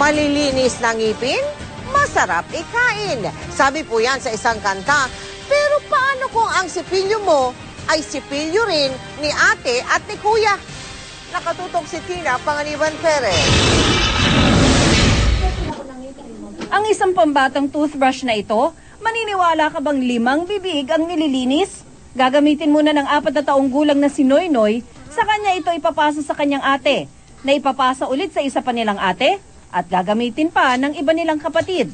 Malilinis na ngipin, masarap ikain. Sabi po yan sa isang kanta. Pero paano kung ang sipilyo mo ay sipilyo rin ni ate at ni kuya? Nakatutok si Tina Panganiban Perez. Ang isang pambatang toothbrush na ito, maniniwala ka bang 5 bibig ang nililinis? Gagamitin muna ng 4 na taong gulang na si Noynoy, sa kanya ito ipapasa sa kanyang ate, na ipapasa ulit sa isa pa nilang ate, at gagamitin pa ng iba nilang kapatid.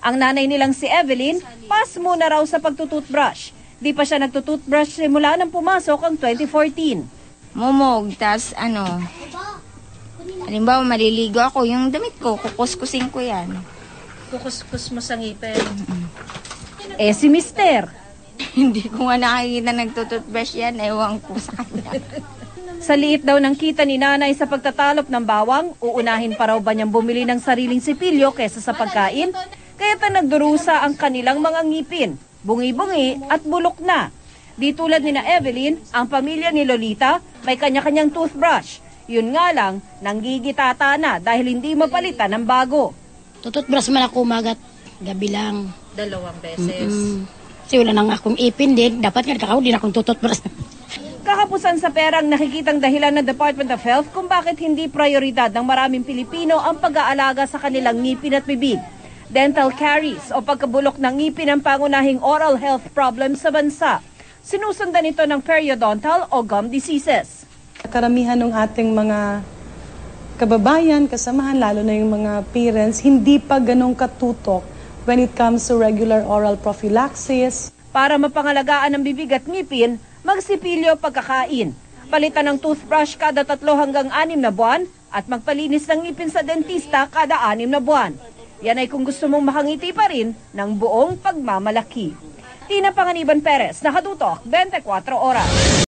Ang nanay nilang si Evelyn, pass muna raw sa pagtututbrush. Di pa siya nagtututbrush simula nang pumasok ang 2014. Mumog, tas halimbawa maliligo ako, yung damit ko, kukuskusin ko yan. Kukuskus mo sa ngipin. Si Mister. Hindi ko nga nakikita nagtututbrush yan, ewan ko sa kanya. Sa liit daw ng kita ni nanay sa pagtatalop ng bawang, uunahin pa raw ba niyang bumili ng sariling sipilyo kesa sa pagkain? Kaya't nagdurusa ang kanilang mga ngipin, bungi-bungi at bulok na. Di tulad ni na Evelyn, ang pamilya ni Lolita may kanya-kanyang toothbrush. Yun nga lang, nanggigitata na dahil hindi mapalitan ng bago. Tututbrush man ako umagat, gabi lang. 2 beses. Kasi wala nang akong ipin din, dapat nga kakao din akong tututbrush. Kakapusan sa perang nakikitang dahilan ng Department of Health kung bakit hindi prioridad ng maraming Pilipino ang pag-aalaga sa kanilang ngipin at bibig. Dental caries o pagkabulok ng ngipin ang pangunahing oral health problem sa bansa. Sinusundan ito ng periodontal o gum diseases. Karamihan ng ating mga kababayan, kasamahan, lalo na yung mga parents, hindi pa ganong katutok when it comes to regular oral prophylaxis. Para mapangalagaan ang bibig at ngipin, magsipilyo pagkakain. Palitan ng toothbrush kada 3 hanggang 6 na buwan at magpalinis ng ngipin sa dentista kada 6 na buwan. Yan ay kung gusto mong makangiti pa rin ng buong pagmamalaki. Tina Panganiban Perez, nakatutok, 24 oras.